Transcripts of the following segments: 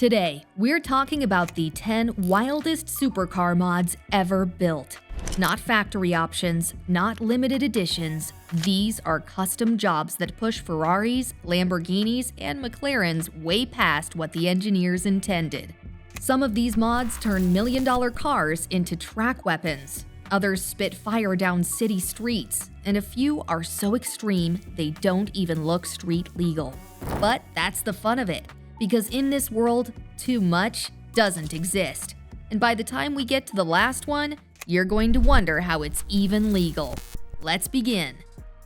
Today, we're talking about the 10 wildest supercar mods ever built. Not factory options, not limited editions. These are custom jobs that push Ferraris, Lamborghinis, and McLarens way past what the engineers intended. Some of these mods turn million-dollar cars into track weapons. Others spit fire down city streets, and a few are so extreme they don't even look street legal. But that's the fun of it, because in this world, too much doesn't exist. And by the time we get to the last one, you're going to wonder how it's even legal. Let's begin.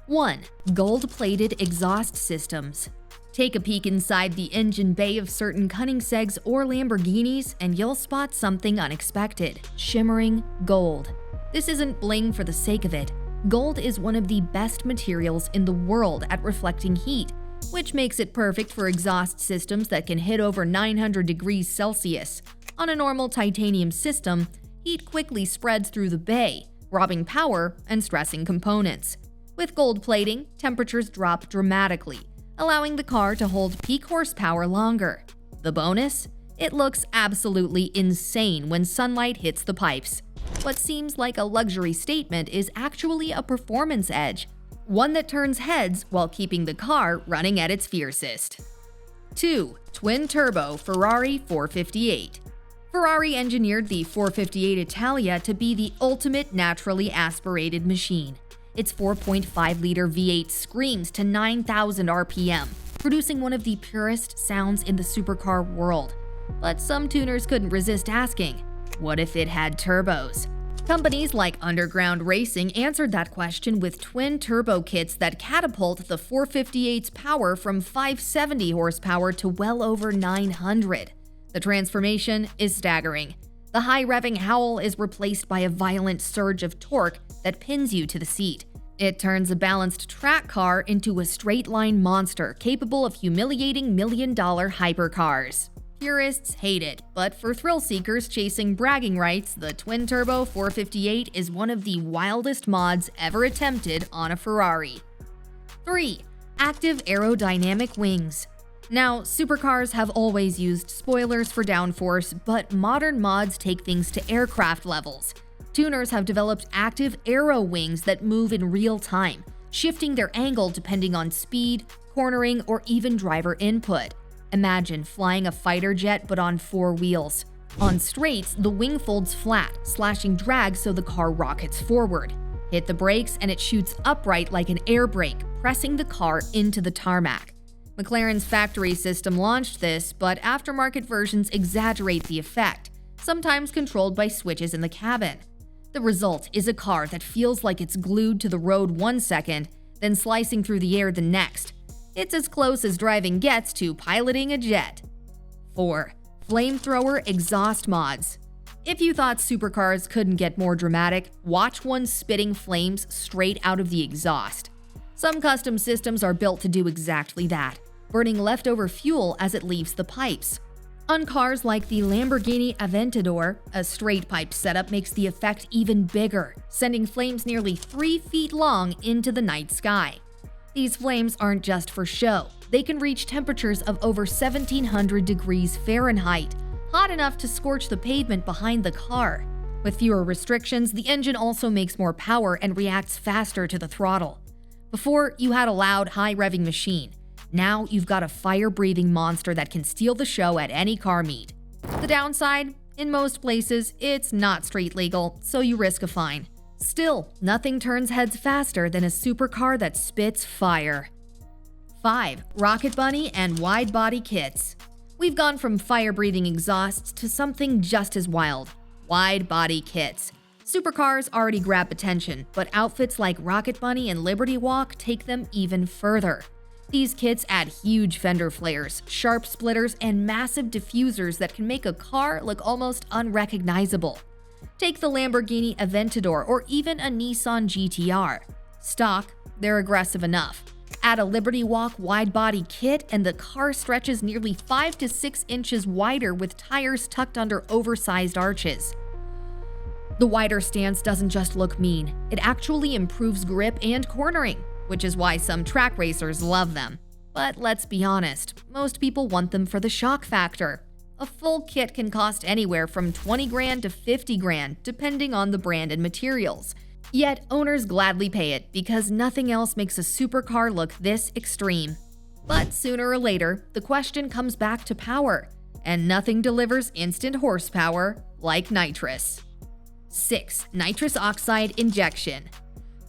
1. Gold-plated exhaust systems. Take a peek inside the engine bay of certain Koenigsegg's or Lamborghinis, and you'll spot something unexpected: shimmering gold. This isn't bling for the sake of it. Gold is one of the best materials in the world at reflecting heat, which makes it perfect for exhaust systems that can hit over 900 degrees Celsius. On a normal titanium system, heat quickly spreads through the bay, robbing power and stressing components. With gold plating, temperatures drop dramatically, allowing the car to hold peak horsepower longer. The bonus? It looks absolutely insane when sunlight hits the pipes. What seems like a luxury statement is actually a performance edge, one that turns heads while keeping the car running at its fiercest. 2. Twin-turbo Ferrari 458. Ferrari engineered the 458 Italia to be the ultimate naturally aspirated machine. Its 4.5-liter V8 screams to 9,000 RPM, producing one of the purest sounds in the supercar world. But some tuners couldn't resist asking, what if it had turbos? Companies like Underground Racing answered that question with twin-turbo kits that catapult the 458's power from 570 horsepower to well over 900. The transformation is staggering. The high-revving howl is replaced by a violent surge of torque that pins you to the seat. It turns a balanced track car into a straight-line monster capable of humiliating million-dollar hypercars. Purists hate it, but for thrill-seekers chasing bragging rights, the twin-turbo 458 is one of the wildest mods ever attempted on a Ferrari. 3. Active aerodynamic wings. Now, supercars have always used spoilers for downforce, but modern mods take things to aircraft levels. Tuners have developed active aero wings that move in real time, shifting their angle depending on speed, cornering, or even driver input. Imagine flying a fighter jet but on 4 wheels. On straights, the wing folds flat, slashing drag so the car rockets forward. Hit the brakes and it shoots upright like an air brake, pressing the car into the tarmac. McLaren's factory system launched this, but aftermarket versions exaggerate the effect, sometimes controlled by switches in the cabin. The result is a car that feels like it's glued to the road 1 second, then slicing through the air the next. It's as close as driving gets to piloting a jet. 4. Flamethrower exhaust mods. If you thought supercars couldn't get more dramatic, watch one spitting flames straight out of the exhaust. Some custom systems are built to do exactly that, burning leftover fuel as it leaves the pipes. On cars like the Lamborghini Aventador, a straight pipe setup makes the effect even bigger, sending flames nearly 3 feet long into the night sky. These flames aren't just for show. They can reach temperatures of over 1,700 degrees Fahrenheit, hot enough to scorch the pavement behind the car. With fewer restrictions, the engine also makes more power and reacts faster to the throttle. Before, you had a loud, high-revving machine. Now you've got a fire-breathing monster that can steal the show at any car meet. The downside? In most places, it's not street legal, so you risk a fine. Still, nothing turns heads faster than a supercar that spits fire. 5. Rocket Bunny and wide-body kits. We've gone from fire-breathing exhausts to something just as wild: wide-body kits. Supercars already grab attention, but outfits like Rocket Bunny and Liberty Walk take them even further. These kits add huge fender flares, sharp splitters, and massive diffusers that can make a car look almost unrecognizable. Take the Lamborghini Aventador or even a Nissan GT-R. Stock, they're aggressive enough. Add a Liberty Walk wide-body kit and the car stretches nearly 5 to 6 inches wider with tires tucked under oversized arches. The wider stance doesn't just look mean, it actually improves grip and cornering, which is why some track racers love them. But let's be honest, most people want them for the shock factor. A full kit can cost anywhere from 20 grand to 50 grand, depending on the brand and materials. Yet, owners gladly pay it because nothing else makes a supercar look this extreme. But sooner or later, the question comes back to power, and nothing delivers instant horsepower like nitrous. 6. Nitrous oxide injection.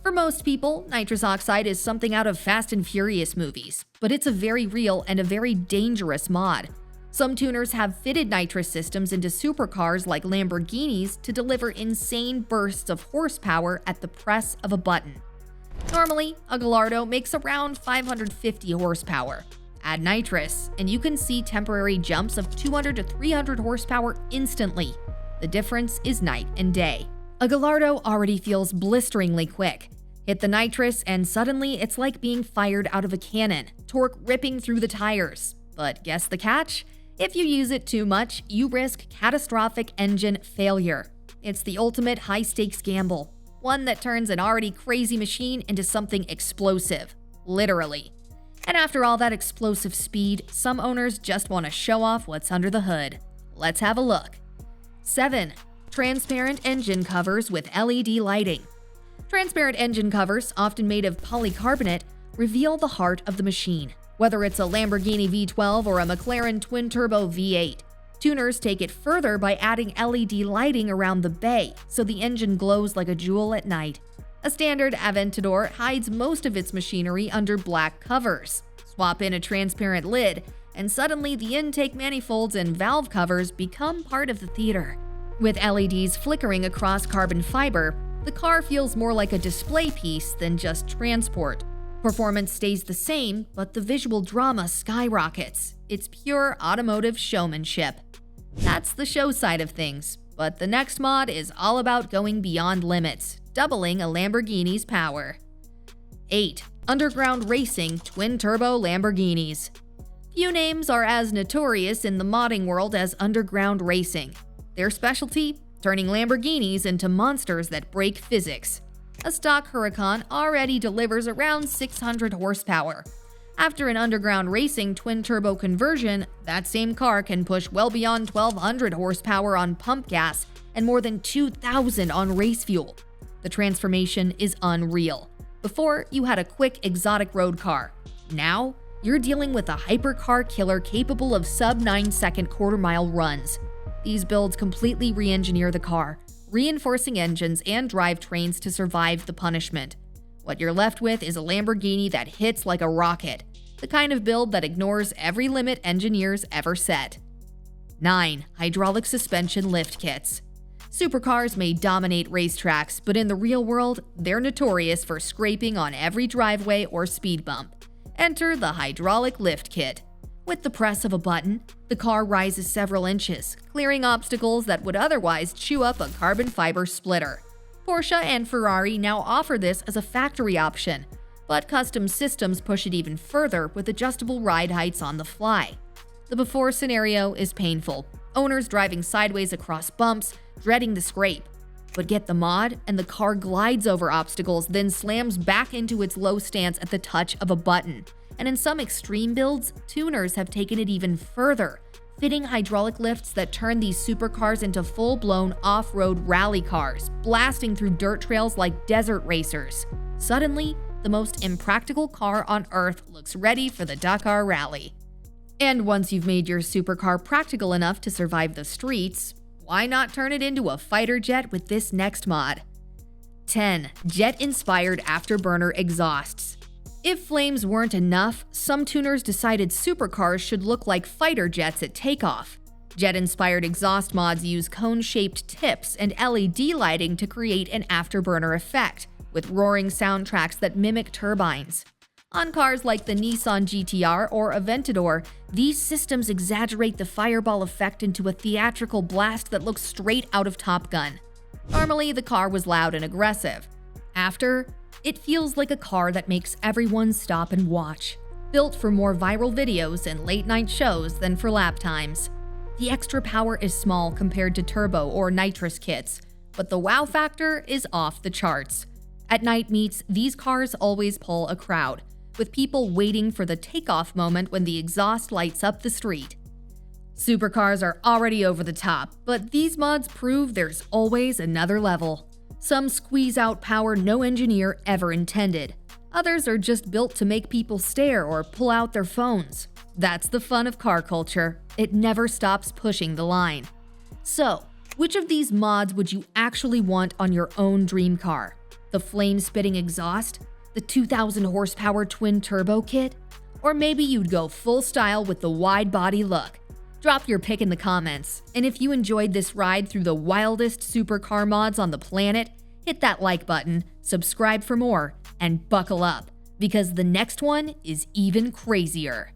For most people, nitrous oxide is something out of Fast and Furious movies, but it's a very real and a very dangerous mod. Some tuners have fitted nitrous systems into supercars like Lamborghinis to deliver insane bursts of horsepower at the press of a button. Normally, a Gallardo makes around 550 horsepower. Add nitrous, and you can see temporary jumps of 200 to 300 horsepower instantly. The difference is night and day. A Gallardo already feels blisteringly quick. Hit the nitrous, and suddenly it's like being fired out of a cannon, torque ripping through the tires. But guess the catch? If you use it too much, you risk catastrophic engine failure. It's the ultimate high-stakes gamble, one that turns an already crazy machine into something explosive, literally. And after all that explosive speed, some owners just want to show off what's under the hood. Let's have a look. 7. Transparent engine covers with LED lighting. Transparent engine covers, often made of polycarbonate, reveal the heart of the machine. Whether it's a Lamborghini V12 or a McLaren twin-turbo V8, tuners take it further by adding LED lighting around the bay, so the engine glows like a jewel at night. A standard Aventador hides most of its machinery under black covers. Swap in a transparent lid, and suddenly the intake manifolds and valve covers become part of the theater. With LEDs flickering across carbon fiber, the car feels more like a display piece than just transport. Performance stays the same, but the visual drama skyrockets. It's pure automotive showmanship. That's the show side of things, but the next mod is all about going beyond limits, doubling a Lamborghini's power. 8. Underground racing twin-turbo Lamborghinis. Few names are as notorious in the modding world as underground racing. Their specialty? Turning Lamborghinis into monsters that break physics. A stock Huracan already delivers around 600 horsepower. After an underground racing twin-turbo conversion, that same car can push well beyond 1,200 horsepower on pump gas and more than 2,000 on race fuel. The transformation is unreal. Before, you had a quick, exotic road car. Now, you're dealing with a hypercar killer capable of sub-9-second quarter-mile runs. These builds completely re-engineer the car, reinforcing engines and drivetrains to survive the punishment. What you're left with is a Lamborghini that hits like a rocket, the kind of build that ignores every limit engineers ever set. 9. Hydraulic suspension lift kits. Supercars may dominate racetracks, but in the real world, they're notorious for scraping on every driveway or speed bump. Enter the hydraulic lift kit. With the press of a button, the car rises several inches, clearing obstacles that would otherwise chew up a carbon fiber splitter. Porsche and Ferrari now offer this as a factory option, but custom systems push it even further with adjustable ride heights on the fly. The before scenario is painful. Owners driving sideways across bumps, dreading the scrape. But get the mod, and the car glides over obstacles, then slams back into its low stance at the touch of a button. And in some extreme builds, tuners have taken it even further, fitting hydraulic lifts that turn these supercars into full-blown off-road rally cars, blasting through dirt trails like desert racers. Suddenly, the most impractical car on Earth looks ready for the Dakar Rally. And once you've made your supercar practical enough to survive the streets, why not turn it into a fighter jet with this next mod? 10. Jet-inspired afterburner exhausts. If flames weren't enough, some tuners decided supercars should look like fighter jets at takeoff. Jet-inspired exhaust mods use cone-shaped tips and LED lighting to create an afterburner effect, with roaring soundtracks that mimic turbines. On cars like the Nissan GT-R or Aventador, these systems exaggerate the fireball effect into a theatrical blast that looks straight out of Top Gun. Normally, the car was loud and aggressive. After, it feels like a car that makes everyone stop and watch, built for more viral videos and late-night shows than for lap times. The extra power is small compared to turbo or nitrous kits, but the wow factor is off the charts. At night meets, these cars always pull a crowd, with people waiting for the takeoff moment when the exhaust lights up the street. Supercars are already over the top, but these mods prove there's always another level. Some squeeze out power no engineer ever intended. Others are just built to make people stare or pull out their phones. That's the fun of car culture. It never stops pushing the line. So, which of these mods would you actually want on your own dream car? The flame-spitting exhaust? The 2,000 horsepower twin-turbo kit? Or maybe you'd go full style with the wide-body look? Drop your pick in the comments, and if you enjoyed this ride through the wildest supercar mods on the planet, hit that like button, subscribe for more, and buckle up, because the next one is even crazier.